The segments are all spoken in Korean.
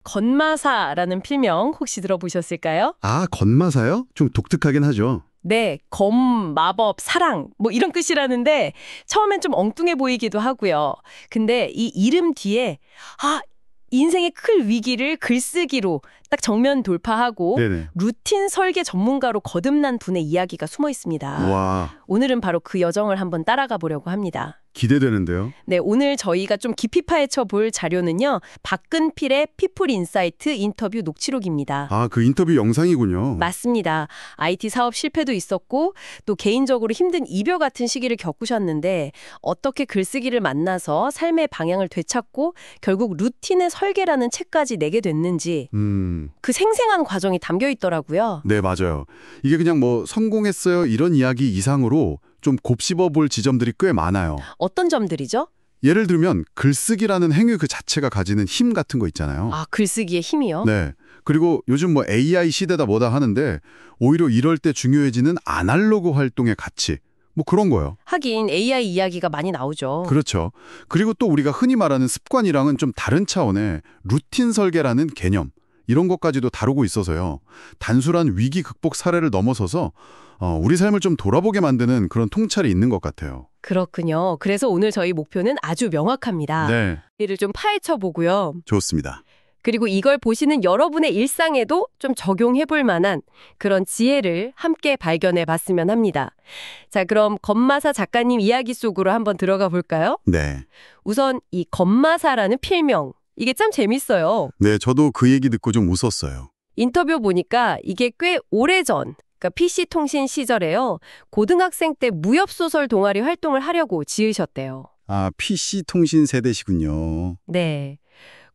건마사라는 필명 혹시 들어보셨을까요? 아, 건마사요? 좀 독특하긴 하죠. 네, 마법, 사랑 뭐 이런 뜻이라는데 처음엔 좀 엉뚱해 보이기도 하고요. 근데 이 이름 뒤에 인생의 큰 위기를 글쓰기로 딱 정면 돌파하고 네네. 루틴 설계 전문가로 거듭난 분의 이야기가 숨어 있습니다. 와, 오늘은 바로 그 여정을 한번 따라가 보려고 합니다. 기대되는데요. 네, 오늘 저희가 좀 깊이 파헤쳐 볼 자료는요. 박근필의 피플 인사이트 인터뷰 녹취록입니다. 아, 그 인터뷰 영상이군요. 맞습니다. IT 사업 실패도 있었고 또 개인적으로 힘든 이별 같은 시기를 겪으셨는데 어떻게 글쓰기를 만나서 삶의 방향을 되찾고 결국 루틴의 설계라는 책까지 내게 됐는지 그 생생한 과정이 담겨 있더라고요. 네, 맞아요. 이게 그냥 뭐 성공했어요 이런 이야기 이상으로 좀 곱씹어 볼 지점들이 꽤 많아요. 어떤 점들이죠? 예를 들면 글쓰기라는 행위 그 자체가 가지는 힘 같은 거 있잖아요. 아, 글쓰기의 힘이요? 네. 그리고 요즘 뭐 AI 시대다 뭐다 하는데 오히려 이럴 때 중요해지는 아날로그 활동의 가치. 뭐 그런 거요. 하긴 AI 이야기가 많이 나오죠. 그렇죠. 그리고 또 우리가 흔히 말하는 습관이랑은 좀 다른 차원의 루틴 설계라는 개념. 이런 것까지도 다루고 있어서요. 단순한 위기 극복 사례를 넘어서서 우리 삶을 좀 돌아보게 만드는 그런 통찰이 있는 것 같아요. 그렇군요. 그래서 오늘 저희 목표는 아주 명확합니다. 네, 이를 좀 파헤쳐 보고요. 좋습니다. 그리고 이걸 보시는 여러분의 일상에도 좀 적용해 볼 만한 그런 지혜를 함께 발견해 봤으면 합니다. 자, 그럼 건마사 작가님 이야기 속으로 한번 들어가 볼까요? 네. 우선 이 건마사라는 필명, 이게 참 재밌어요. 네, 저도 그 얘기 듣고 좀 웃었어요. 인터뷰 보니까 이게 꽤 오래전, 그러니까 PC통신 시절에요. 고등학생 때 무협소설 동아리 활동을 하려고 지으셨대요. 아, PC 통신 세대시군요. 네.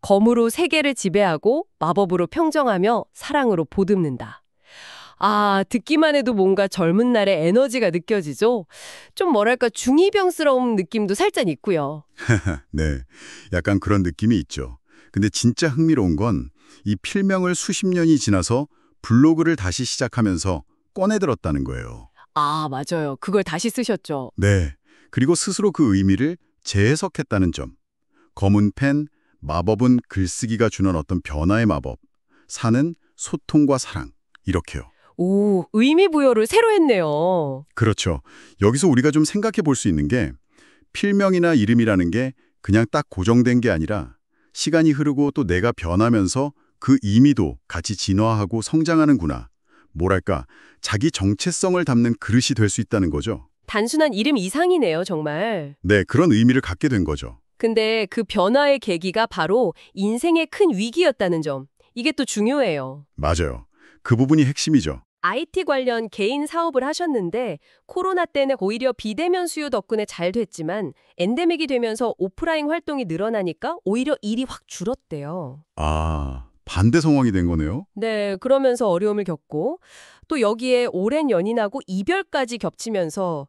검으로 세계를 지배하고 마법으로 평정하며 사랑으로 보듬는다. 아, 듣기만 해도 뭔가 젊은 날의 에너지가 느껴지죠? 좀 뭐랄까 중이병스러운 느낌도 살짝 있고요. 네, 약간 그런 느낌이 있죠. 근데 진짜 흥미로운 건 이 필명을 수십 년이 지나서 블로그를 다시 시작하면서 꺼내들었다는 거예요. 아, 맞아요. 그걸 다시 쓰셨죠. 네, 그리고 스스로 그 의미를 재해석했다는 점. 검은 펜, 마법은 글쓰기가 주는 어떤 변화의 마법, 사는 소통과 사랑, 이렇게요. 오, 의미 부여를 새로 했네요. 그렇죠. 여기서 우리가 좀 생각해 볼 수 있는 게 필명이나 이름이라는 게 그냥 딱 고정된 게 아니라 시간이 흐르고 또 내가 변하면서 그 의미도 같이 진화하고 성장하는구나. 뭐랄까, 자기 정체성을 담는 그릇이 될 수 있다는 거죠. 단순한 이름 이상이네요, 정말. 네, 그런 의미를 갖게 된 거죠. 근데 그 변화의 계기가 바로 인생의 큰 위기였다는 점. 이게 또 중요해요. 맞아요. 그 부분이 핵심이죠. IT 관련 개인 사업을 하셨는데 코로나 때는 오히려 비대면 수요 덕분에 잘 됐지만 엔데믹이 되면서 오프라인 활동이 늘어나니까 오히려 일이 확 줄었대요. 아, 반대 상황이 된 거네요. 네, 그러면서 어려움을 겪고 또 여기에 오랜 연인하고 이별까지 겹치면서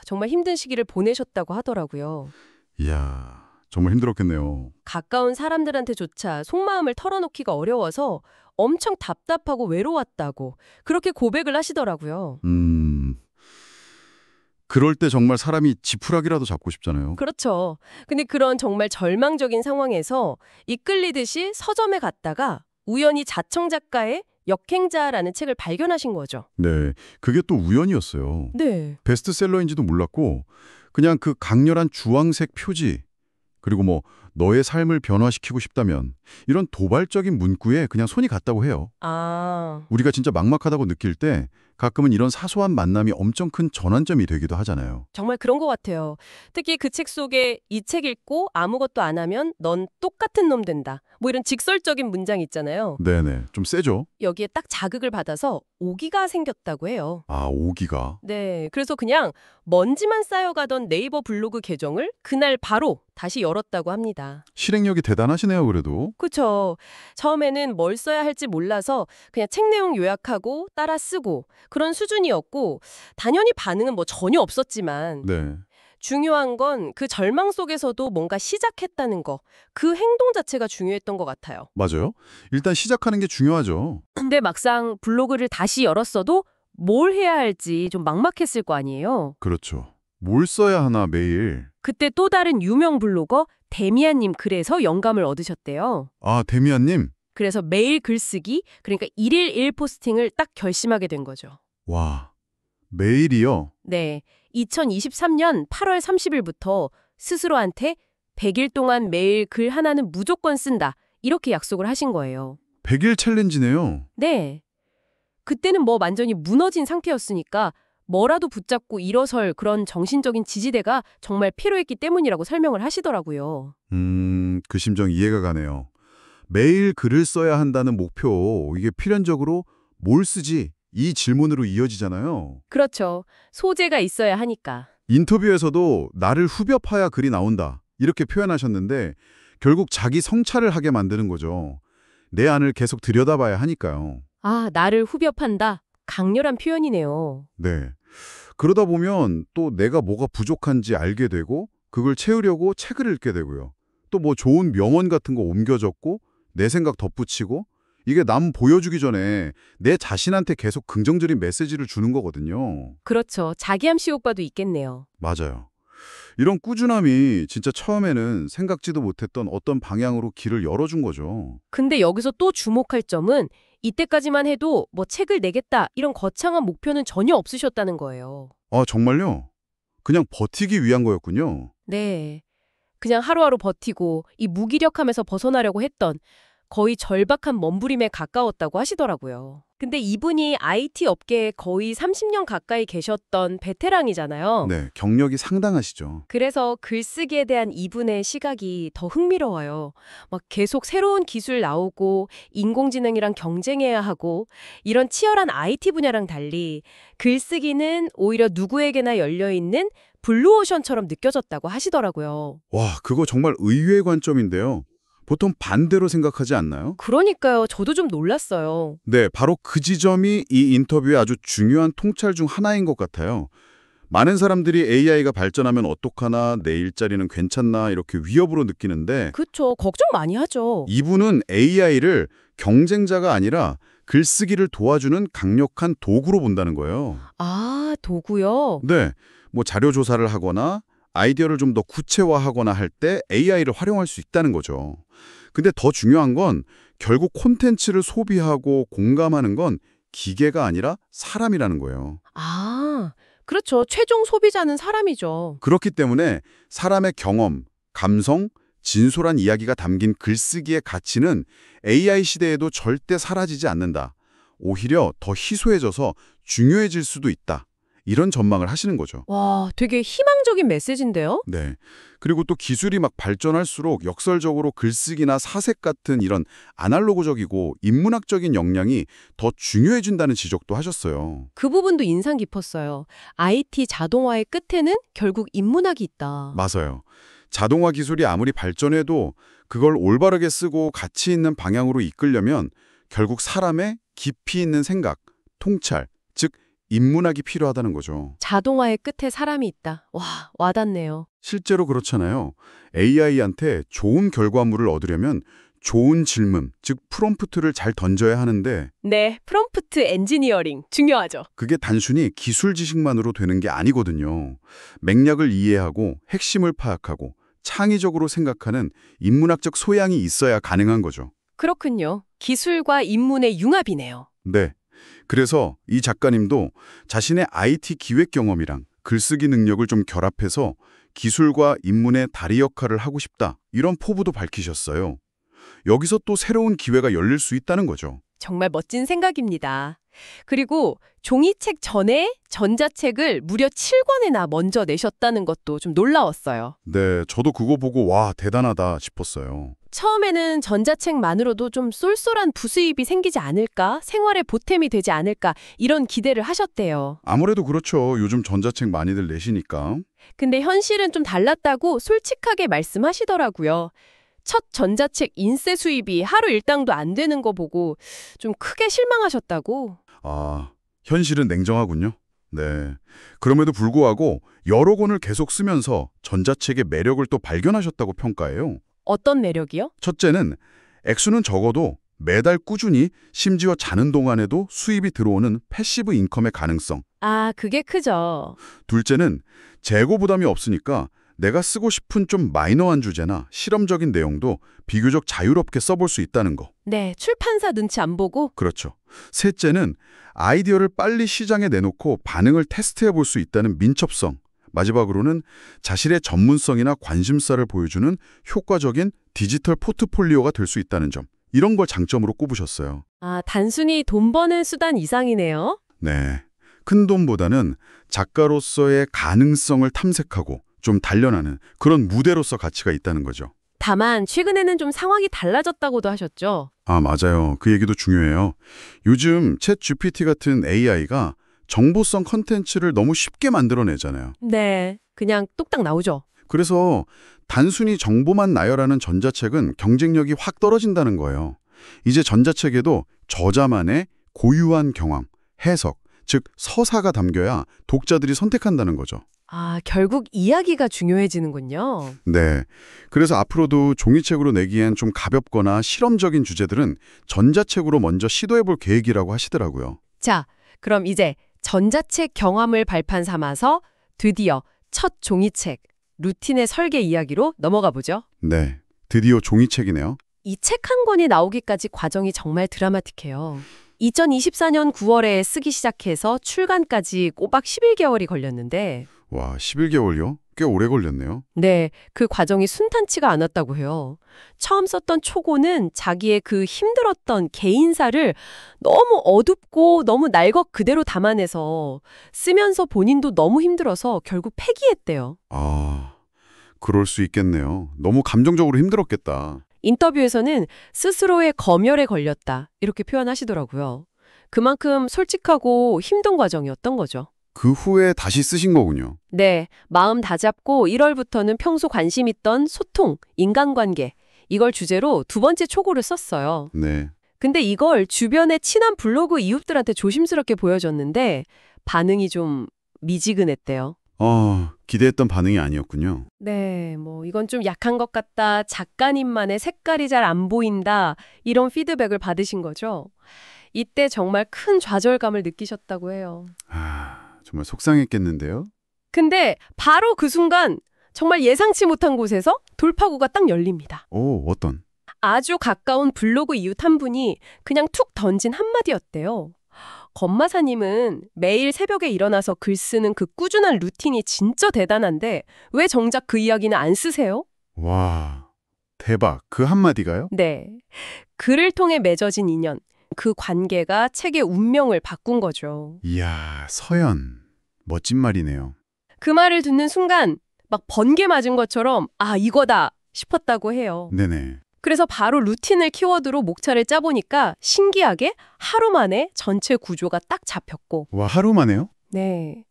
정말 힘든 시기를 보내셨다고 하더라고요. 이야, 정말 힘들었겠네요. 가까운 사람들한테조차 속마음을 털어놓기가 어려워서 엄청 답답하고 외로웠다고 그렇게 고백을 하시더라고요. 그럴 때 정말 사람이 지푸라기라도 잡고 싶잖아요. 그렇죠. 근데 그런 정말 절망적인 상황에서 이끌리듯이 서점에 갔다가 우연히 자청 작가의 역행자라는 책을 발견하신 거죠. 네, 그게 또 우연이었어요. 네. 베스트셀러인지도 몰랐고 그냥 그 강렬한 주황색 표지 그리고 뭐 너의 삶을 변화시키고 싶다면 이런 도발적인 문구에 그냥 손이 갔다고 해요. 아, 우리가 진짜 막막하다고 느낄 때 가끔은 이런 사소한 만남이 엄청 큰 전환점이 되기도 하잖아요. 정말 그런 것 같아요. 특히 그 책 속에 이 책 읽고 아무것도 안 하면 넌 똑같은 놈 된다. 뭐 이런 직설적인 문장 있잖아요. 네네, 좀 세죠? 여기에 딱 자극을 받아서 오기가 생겼다고 해요. 아, 오기가. 네, 그래서 그냥 먼지만 쌓여가던 네이버 블로그 계정을 그날 바로 다시 열었다고 합니다. 실행력이 대단하시네요, 그래도. 그쵸. 처음에는 뭘 써야 할지 몰라서 그냥 책 내용 요약하고 따라 쓰고 그런 수준이었고 당연히 반응은 뭐 전혀 없었지만 네. 중요한 건 그 절망 속에서도 뭔가 시작했다는 거, 그 행동 자체가 중요했던 것 같아요. 맞아요. 일단 시작하는 게 중요하죠. 근데 막상 블로그를 다시 열었어도 뭘 해야 할지 좀 막막했을 거 아니에요. 그렇죠. 뭘 써야 하나 매일. 그때 또 다른 유명 블로거 데미안님 글에서 영감을 얻으셨대요. 아, 데미안님? 그래서 매일 글쓰기, 그러니까 1일 1포스팅을 딱 결심하게 된 거죠. 와, 매일이요? 네, 2023년 8월 30일부터 스스로한테 100일 동안 매일 글 하나는 무조건 쓴다. 이렇게 약속을 하신 거예요. 100일 챌린지네요. 네. 그때는 뭐 완전히 무너진 상태였으니까 뭐라도 붙잡고 일어설 그런 정신적인 지지대가 정말 필요했기 때문이라고 설명을 하시더라고요. 그 심정 이해가 가네요. 매일 글을 써야 한다는 목표, 이게 필연적으로 뭘 쓰지? 이 질문으로 이어지잖아요. 그렇죠. 소재가 있어야 하니까. 인터뷰에서도 나를 후벼 파야 글이 나온다. 이렇게 표현하셨는데 결국 자기 성찰을 하게 만드는 거죠. 내 안을 계속 들여다봐야 하니까요. 아, 나를 후벼 판다. 강렬한 표현이네요. 네. 그러다 보면 또 내가 뭐가 부족한지 알게 되고 그걸 채우려고 책을 읽게 되고요. 또 뭐 좋은 명언 같은 거 옮겨 적고 내 생각 덧붙이고 이게 남 보여주기 전에 내 자신한테 계속 긍정적인 메시지를 주는 거거든요. 그렇죠. 자기암시 효과도 있겠네요. 맞아요. 이런 꾸준함이 진짜 처음에는 생각지도 못했던 어떤 방향으로 길을 열어준 거죠. 근데 여기서 또 주목할 점은 이때까지만 해도 뭐 책을 내겠다 이런 거창한 목표는 전혀 없으셨다는 거예요. 아, 정말요? 그냥 버티기 위한 거였군요. 네. 그냥 하루하루 버티고 이 무기력함에서 벗어나려고 했던 거의 절박한 몸부림에 가까웠다고 하시더라고요. 근데 이분이 IT 업계에 거의 30년 가까이 계셨던 베테랑이잖아요. 네, 경력이 상당하시죠. 그래서 글쓰기에 대한 이분의 시각이 더 흥미로워요. 막 계속 새로운 기술 나오고 인공지능이랑 경쟁해야 하고 이런 치열한 IT 분야랑 달리 글쓰기는 오히려 누구에게나 열려있는 블루오션처럼 느껴졌다고 하시더라고요. 와, 그거 정말 의외의 관점인데요. 보통 반대로 생각하지 않나요? 그러니까요. 저도 좀 놀랐어요. 네, 바로 그 지점이 이 인터뷰의 아주 중요한 통찰 중 하나인 것 같아요. 많은 사람들이 AI가 발전하면 어떡하나, 내 일자리는 괜찮나 이렇게 위협으로 느끼는데 그쵸. 걱정 많이 하죠. 이분은 AI를 경쟁자가 아니라 글쓰기를 도와주는 강력한 도구로 본다는 거예요. 아, 도구요? 네, 뭐 자료 조사를 하거나 아이디어를 좀 더 구체화하거나 할 때 AI를 활용할 수 있다는 거죠. 근데 더 중요한 건 결국 콘텐츠를 소비하고 공감하는 건 기계가 아니라 사람이라는 거예요. 아, 그렇죠. 최종 소비자는 사람이죠. 그렇기 때문에 사람의 경험, 감성, 진솔한 이야기가 담긴 글쓰기의 가치는 AI 시대에도 절대 사라지지 않는다. 오히려 더 희소해져서 중요해질 수도 있다. 이런 전망을 하시는 거죠. 와, 되게 희망적인 메시지인데요? 네. 그리고 또 기술이 막 발전할수록 역설적으로 글쓰기나 사색 같은 이런 아날로그적이고 인문학적인 역량이 더 중요해진다는 지적도 하셨어요. 그 부분도 인상 깊었어요. IT 자동화의 끝에는 결국 인문학이 있다. 맞아요. 자동화 기술이 아무리 발전해도 그걸 올바르게 쓰고 가치 있는 방향으로 이끌려면 결국 사람의 깊이 있는 생각, 통찰, 즉 인문학이 필요하다는 거죠. 자동화의 끝에 사람이 있다. 와, 와닿네요. 실제로 그렇잖아요. AI한테 좋은 결과물을 얻으려면 좋은 질문, 즉 프롬프트를 잘 던져야 하는데 네, 프롬프트 엔지니어링 중요하죠. 그게 단순히 기술 지식만으로 되는 게 아니거든요. 맥락을 이해하고 핵심을 파악하고 창의적으로 생각하는 인문학적 소양이 있어야 가능한 거죠. 그렇군요. 기술과 인문의 융합이네요. 네. 그래서 이 작가님도 자신의 IT 기획 경험이랑 글쓰기 능력을 좀 결합해서 기술과 인문의 다리 역할을 하고 싶다. 이런 포부도 밝히셨어요. 여기서 또 새로운 기회가 열릴 수 있다는 거죠. 정말 멋진 생각입니다. 그리고 종이책 전에 전자책을 무려 7권이나 먼저 내셨다는 것도 좀 놀라웠어요. 네, 저도 그거 보고 와, 대단하다 싶었어요. 처음에는 전자책만으로도 좀 쏠쏠한 부수입이 생기지 않을까, 생활의 보탬이 되지 않을까 이런 기대를 하셨대요. 아무래도 그렇죠. 요즘 전자책 많이들 내시니까. 근데 현실은 좀 달랐다고 솔직하게 말씀하시더라고요. 첫 전자책 인쇄 수입이 하루 일당도 안 되는 거 보고 좀 크게 실망하셨다고. 아, 현실은 냉정하군요. 네. 그럼에도 불구하고 여러 권을 계속 쓰면서 전자책의 매력을 또 발견하셨다고 평가해요. 어떤 매력이요? 첫째는 액수는 적어도 매달 꾸준히 심지어 자는 동안에도 수입이 들어오는 패시브 인컴의 가능성. 아, 그게 크죠. 둘째는 재고 부담이 없으니까 내가 쓰고 싶은 좀 마이너한 주제나 실험적인 내용도 비교적 자유롭게 써볼 수 있다는 거. 네, 출판사 눈치 안 보고. 그렇죠. 셋째는 아이디어를 빨리 시장에 내놓고 반응을 테스트해 볼 수 있다는 민첩성. 마지막으로는 자신의 전문성이나 관심사를 보여주는 효과적인 디지털 포트폴리오가 될 수 있다는 점. 이런 걸 장점으로 꼽으셨어요. 아, 단순히 돈 버는 수단 이상이네요. 네. 큰 돈보다는 작가로서의 가능성을 탐색하고 좀 단련하는 그런 무대로서 가치가 있다는 거죠. 다만 최근에는 좀 상황이 달라졌다고도 하셨죠. 아, 맞아요. 그 얘기도 중요해요. 요즘 챗 GPT 같은 AI가 정보성 컨텐츠를 너무 쉽게 만들어내잖아요. 네, 그냥 뚝딱 나오죠. 그래서 단순히 정보만 나열하는 전자책은 경쟁력이 확 떨어진다는 거예요. 이제 전자책에도 저자만의 고유한 경험, 해석, 즉 서사가 담겨야 독자들이 선택한다는 거죠. 아, 결국 이야기가 중요해지는군요. 네. 그래서 앞으로도 종이책으로 내기엔 좀 가볍거나 실험적인 주제들은 전자책으로 먼저 시도해볼 계획이라고 하시더라고요. 자, 그럼 이제 전자책 경험을 발판 삼아서 드디어 첫 종이책, 루틴의 설계 이야기로 넘어가 보죠. 네. 드디어 종이책이네요. 이 책 한 권이 나오기까지 과정이 정말 드라마틱해요. 2024년 9월에 쓰기 시작해서 출간까지 꼬박 11개월이 걸렸는데 와, 11개월요? 꽤 오래 걸렸네요. 네, 그 과정이 순탄치가 않았다고 해요. 처음 썼던 초고는 자기의 그 힘들었던 개인사를 너무 어둡고 너무 날것 그대로 담아내서 쓰면서 본인도 너무 힘들어서 결국 폐기했대요. 아, 그럴 수 있겠네요. 너무 감정적으로 힘들었겠다. 인터뷰에서는 스스로의 검열에 걸렸다 이렇게 표현하시더라고요. 그만큼 솔직하고 힘든 과정이었던 거죠. 그 후에 다시 쓰신 거군요. 네, 마음 다잡고 1월부터는 평소 관심 있던 소통, 인간관계 이걸 주제로 두 번째 초고를 썼어요. 네. 근데 이걸 주변의 친한 블로그 이웃들한테 조심스럽게 보여줬는데 반응이 좀 미지근했대요. 기대했던 반응이 아니었군요. 네, 뭐 이건 좀 약한 것 같다. 작가님만의 색깔이 잘 안 보인다. 이런 피드백을 받으신 거죠. 이때 정말 큰 좌절감을 느끼셨다고 해요. 정말 속상했겠는데요? 근데 바로 그 순간 정말 예상치 못한 곳에서 돌파구가 딱 열립니다. 오, 어떤? 아주 가까운 블로그 이웃 한 분이 그냥 툭 던진 한마디였대요. 건마사님은 매일 새벽에 일어나서 글 쓰는 그 꾸준한 루틴이 진짜 대단한데 왜 정작 그 이야기는 안 쓰세요? 와, 대박. 그 한마디가요? 네. 글을 통해 맺어진 인연, 그 관계가 책의 운명을 바꾼 거죠. 이야, 서연. 멋진 말이네요. 그 말을 듣는 순간 막 번개 맞은 것처럼 아, 이거다 싶었다고 해요. 네네. 그래서 바로 루틴을 키워드로 목차를 짜보니까 신기하게 하루 만에 전체 구조가 딱 잡혔고 와, 하루 만에요? 네.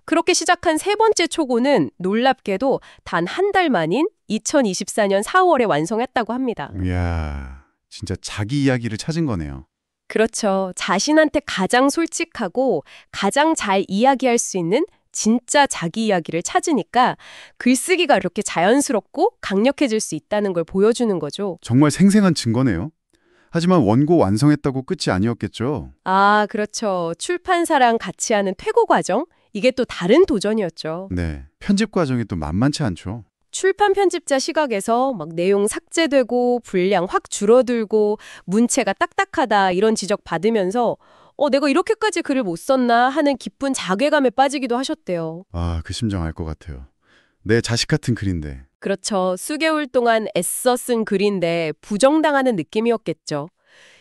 그렇게 시작한 세 번째 초고는 놀랍게도 단 한 달 만인 2024년 4월에 완성했다고 합니다. 이야, 진짜 자기 이야기를 찾은 거네요. 그렇죠. 자신한테 가장 솔직하고 가장 잘 이야기할 수 있는 진짜 자기 이야기를 찾으니까 글쓰기가 이렇게 자연스럽고 강력해질 수 있다는 걸 보여주는 거죠. 정말 생생한 증거네요. 하지만 원고 완성했다고 끝이 아니었겠죠? 아, 그렇죠. 출판사랑 같이 하는 퇴고 과정? 이게 또 다른 도전이었죠. 네. 편집 과정이 또 만만치 않죠. 출판 편집자 시각에서 막 내용 삭제되고 분량 확 줄어들고 문체가 딱딱하다 이런 지적 받으면서 내가 이렇게까지 글을 못 썼나 하는 깊은 자괴감에 빠지기도 하셨대요. 그 심정 알 것 같아요. 내 자식 같은 글인데. 그렇죠. 수개월 동안 애써 쓴 글인데 부정당하는 느낌이었겠죠.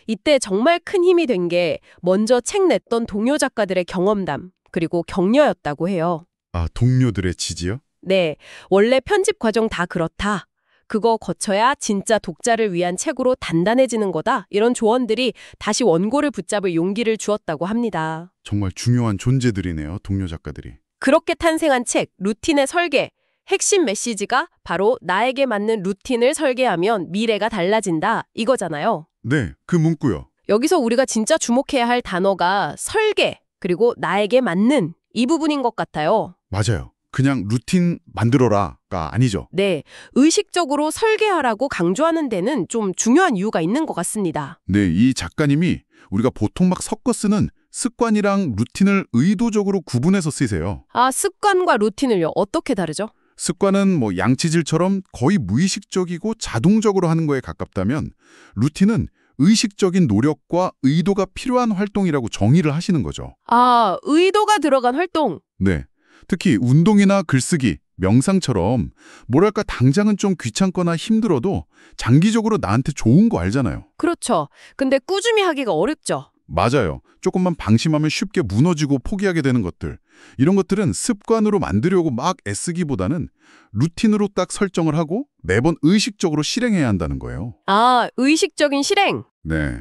이때 정말 큰 힘이 된 게 먼저 책 냈던 동료 작가들의 경험담 그리고 격려였다고 해요. 동료들의 지지요? 네, 원래 편집 과정 다 그렇다. 그거 거쳐야 진짜 독자를 위한 책으로 단단해지는 거다. 이런 조언들이 다시 원고를 붙잡을 용기를 주었다고 합니다. 정말 중요한 존재들이네요, 동료 작가들이. 그렇게 탄생한 책, 루틴의 설계. 핵심 메시지가 바로 나에게 맞는 루틴을 설계하면 미래가 달라진다. 이거잖아요. 네, 그 문구요. 여기서 우리가 진짜 주목해야 할 단어가 설계, 그리고 나에게 맞는 이 부분인 것 같아요. 맞아요. 그냥 루틴 만들어라가 아니죠. 네, 의식적으로 설계하라고 강조하는 데는 좀 중요한 이유가 있는 것 같습니다. 네, 이 작가님이 우리가 보통 막 섞어 쓰는 습관이랑 루틴을 의도적으로 구분해서 쓰세요. 습관과 루틴을요, 어떻게 다르죠? 습관은 뭐 양치질처럼 거의 무의식적이고 자동적으로 하는 거에 가깝다면 루틴은 의식적인 노력과 의도가 필요한 활동이라고 정의를 하시는 거죠. 아, 의도가 들어간 활동. 네. 특히 운동이나 글쓰기, 명상처럼 뭐랄까 당장은 좀 귀찮거나 힘들어도 장기적으로 나한테 좋은 거 알잖아요. 그렇죠. 근데 꾸준히 하기가 어렵죠. 맞아요. 조금만 방심하면 쉽게 무너지고 포기하게 되는 것들. 이런 것들은 습관으로 만들려고 막 애쓰기보다는 루틴으로 딱 설정을 하고 매번 의식적으로 실행해야 한다는 거예요. 아, 의식적인 실행. 네.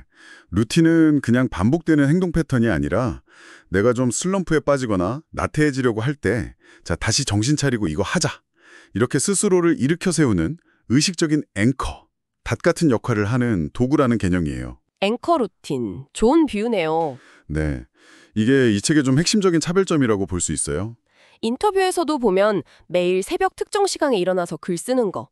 루틴은 그냥 반복되는 행동 패턴이 아니라 내가 좀 슬럼프에 빠지거나 나태해지려고 할 때 자, 다시 정신 차리고 이거 하자. 이렇게 스스로를 일으켜 세우는 의식적인 앵커, 닷 같은 역할을 하는 도구라는 개념이에요. 앵커 루틴. 좋은 비유네요. 네. 이게 이 책의 좀 핵심적인 차별점이라고 볼 수 있어요. 인터뷰에서도 보면 매일 새벽 특정 시간에 일어나서 글 쓰는 거,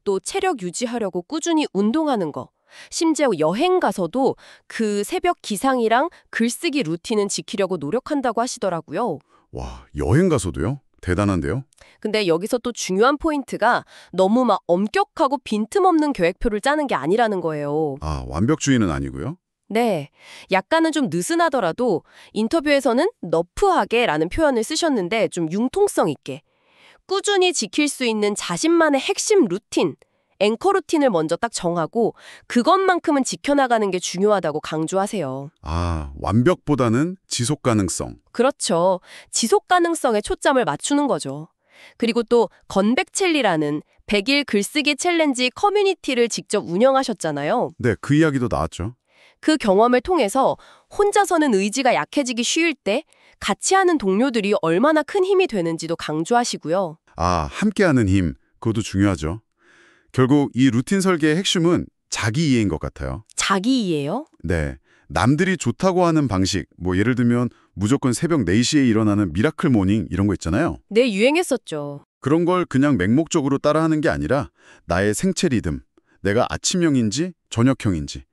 또 체력 유지하려고 꾸준히 운동하는 거, 심지어 여행 가서도 그 새벽 기상이랑 글쓰기 루틴은 지키려고 노력한다고 하시더라고요. 와, 여행 가서도요? 대단한데요? 근데 여기서 또 중요한 포인트가 너무 막 엄격하고 빈틈없는 계획표를 짜는 게 아니라는 거예요. 아, 완벽주의는 아니고요? 네, 약간은 좀 느슨하더라도 인터뷰에서는 너프하게라는 표현을 쓰셨는데 좀 융통성 있게 꾸준히 지킬 수 있는 자신만의 핵심 루틴, 앵커 루틴을 먼저 딱 정하고 그것만큼은 지켜나가는 게 중요하다고 강조하세요. 아, 완벽보다는 지속 가능성. 그렇죠. 지속 가능성에 초점을 맞추는 거죠. 그리고 또 건백첼리라는 100일 글쓰기 챌린지 커뮤니티를 직접 운영하셨잖아요. 네, 그 이야기도 나왔죠. 그 경험을 통해서 혼자서는 의지가 약해지기 쉬울 때 같이 하는 동료들이 얼마나 큰 힘이 되는지도 강조하시고요. 아, 함께하는 힘. 그것도 중요하죠. 결국 이 루틴 설계의 핵심은 자기 이해인 것 같아요. 자기 이해요? 네. 남들이 좋다고 하는 방식, 뭐 예를 들면 무조건 새벽 4시에 일어나는 미라클 모닝 이런 거 있잖아요. 네, 유행했었죠. 그런 걸 그냥 맹목적으로 따라하는 게 아니라 나의 생체 리듬, 내가 아침형인지 저녁형인지,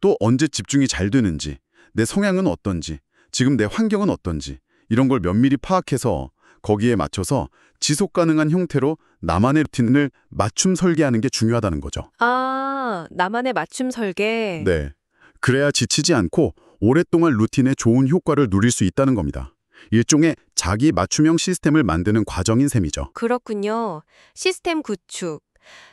또 언제 집중이 잘 되는지, 내 성향은 어떤지, 지금 내 환경은 어떤지 이런 걸 면밀히 파악해서 거기에 맞춰서 지속 가능한 형태로 나만의 루틴을 맞춤 설계하는 게 중요하다는 거죠. 아, 나만의 맞춤 설계. 네. 그래야 지치지 않고 오랫동안 루틴의 좋은 효과를 누릴 수 있다는 겁니다. 일종의 자기 맞춤형 시스템을 만드는 과정인 셈이죠. 그렇군요. 시스템 구축.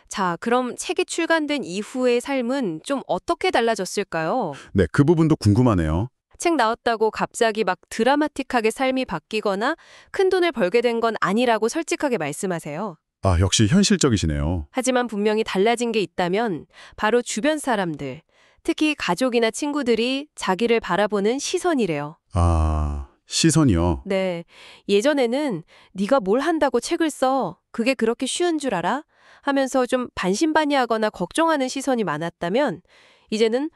자, 그럼 책이 출간된 이후의 삶은 좀 어떻게 달라졌을까요? 네, 그 부분도 궁금하네요. 책 나왔다고 갑자기 막 드라마틱하게 삶이 바뀌거나 큰돈을 벌게 된 건 아니라고 솔직하게 말씀하세요. 아, 역시 현실적이시네요. 하지만 분명히 달라진 게 있다면 바로 주변 사람들, 특히 가족이나 친구들이 자기를 바라보는 시선이래요. 아, 시선이요. 네, 예전에는 네가 뭘 한다고 책을 써? 그게 그렇게 쉬운 줄 알아? 하면서 좀 반신반의하거나 걱정하는 시선이 많았다면 이제는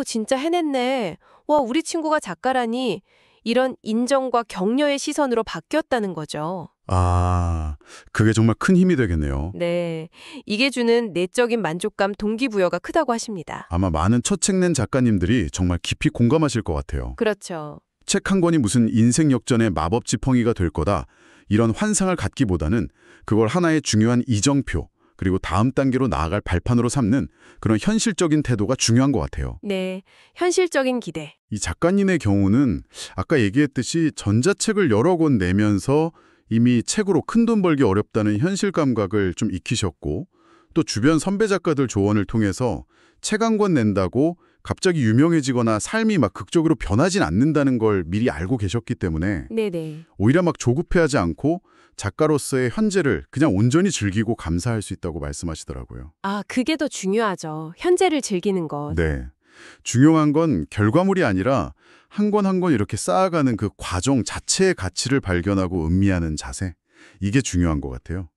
진짜 해냈네. 와, 우리 친구가 작가라니. 이런 인정과 격려의 시선으로 바뀌었다는 거죠. 아, 그게 정말 큰 힘이 되겠네요. 네, 이게 주는 내적인 만족감, 동기부여가 크다고 하십니다. 아마 많은 첫 책 낸 작가님들이 정말 깊이 공감하실 것 같아요. 그렇죠. 책 한 권이 무슨 인생 역전의 마법 지팡이가 될 거다. 이런 환상을 갖기보다는 그걸 하나의 중요한 이정표, 그리고 다음 단계로 나아갈 발판으로 삼는 그런 현실적인 태도가 중요한 것 같아요. 네, 현실적인 기대. 이 작가님의 경우는 아까 얘기했듯이 전자책을 여러 권 내면서 이미 책으로 큰돈 벌기 어렵다는 현실 감각을 좀 익히셨고 또 주변 선배 작가들 조언을 통해서 책 한 권 낸다고 갑자기 유명해지거나 삶이 막 극적으로 변하진 않는다는 걸 미리 알고 계셨기 때문에 네네. 오히려 막 조급해하지 않고 작가로서의 현재를 그냥 온전히 즐기고 감사할 수 있다고 말씀하시더라고요. 아, 그게 더 중요하죠. 현재를 즐기는 것. 네. 중요한 건 결과물이 아니라 한 권 한 권 이렇게 쌓아가는 그 과정 자체의 가치를 발견하고 음미하는 자세. 이게 중요한 것 같아요.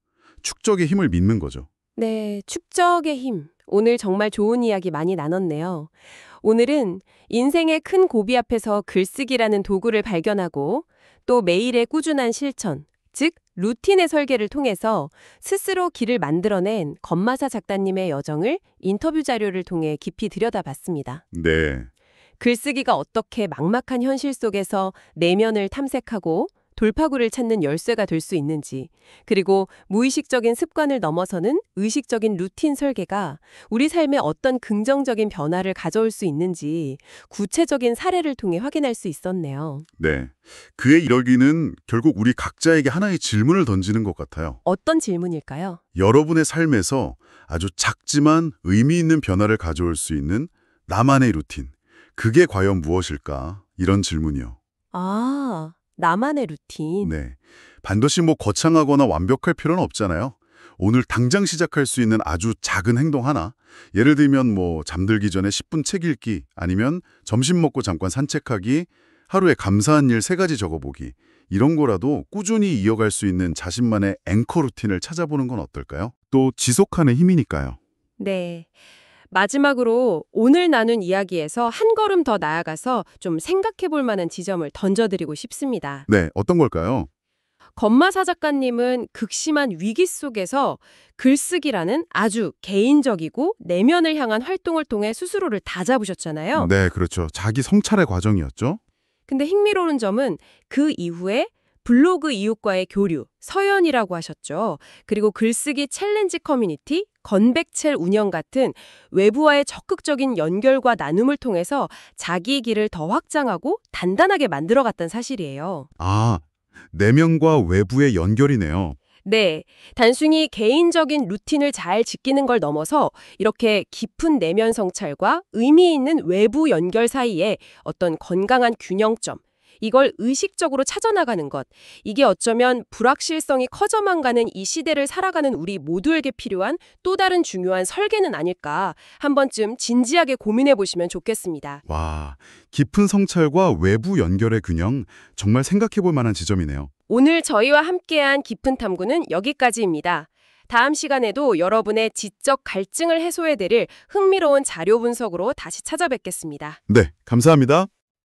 축적의 힘을 믿는 거죠. 네, 축적의 힘. 오늘 정말 좋은 이야기 많이 나눴네요. 오늘은 인생의 큰 고비 앞에서 글쓰기라는 도구를 발견하고 또 매일의 꾸준한 실천, 즉 루틴의 설계를 통해서 스스로 길을 만들어낸 건마사 작가님의 여정을 인터뷰 자료를 통해 깊이 들여다봤습니다. 네. 글쓰기가 어떻게 막막한 현실 속에서 내면을 탐색하고 돌파구를 찾는 열쇠가 될 수 있는지, 그리고 무의식적인 습관을 넘어서는 의식적인 루틴 설계가 우리 삶에 어떤 긍정적인 변화를 가져올 수 있는지 구체적인 사례를 통해 확인할 수 있었네요. 네. 그의 이러기는 결국 우리 각자에게 하나의 질문을 던지는 것 같아요. 어떤 질문일까요? 여러분의 삶에서 아주 작지만 의미 있는 변화를 가져올 수 있는 나만의 루틴. 그게 과연 무엇일까? 이런 질문이요. 아, 나만의 루틴. 네. 반드시 거창하거나 완벽할 필요는 없잖아요. 오늘 당장 시작할 수 있는 아주 작은 행동 하나. 예를 들면 잠들기 전에 10분 책 읽기, 아니면 점심 먹고 잠깐 산책하기, 하루에 감사한 일 3가지 적어보기. 이런 거라도 꾸준히 이어갈 수 있는 자신만의 앵커 루틴을 찾아보는 건 어떨까요? 또 지속하는 힘이니까요. 네. 마지막으로 오늘 나눈 이야기에서 한 걸음 더 나아가서 좀 생각해 볼 만한 지점을 던져드리고 싶습니다. 네, 어떤 걸까요? 건마사 작가님은 극심한 위기 속에서 글쓰기라는 아주 개인적이고 내면을 향한 활동을 통해 스스로를 다잡으셨잖아요. 네, 그렇죠. 자기 성찰의 과정이었죠. 근데 흥미로운 점은 그 이후에 블로그 이웃과의 교류, 서연이라고 하셨죠. 그리고 글쓰기 챌린지 커뮤니티, 건백첼 운영 같은 외부와의 적극적인 연결과 나눔을 통해서 자기 길을 더 확장하고 단단하게 만들어갔다는 사실이에요. 아, 내면과 외부의 연결이네요. 네, 단순히 개인적인 루틴을 잘 지키는 걸 넘어서 이렇게 깊은 내면 성찰과 의미 있는 외부 연결 사이에 어떤 건강한 균형점, 이걸 의식적으로 찾아나가는 것, 이게 어쩌면 불확실성이 커져만 가는 이 시대를 살아가는 우리 모두에게 필요한 또 다른 중요한 설계는 아닐까 한 번쯤 진지하게 고민해 보시면 좋겠습니다. 와, 깊은 성찰과 외부 연결의 균형, 정말 생각해 볼 만한 지점이네요. 오늘 저희와 함께한 깊은 탐구는 여기까지입니다. 다음 시간에도 여러분의 지적 갈증을 해소해드릴 흥미로운 자료 분석으로 다시 찾아뵙겠습니다. 네, 감사합니다.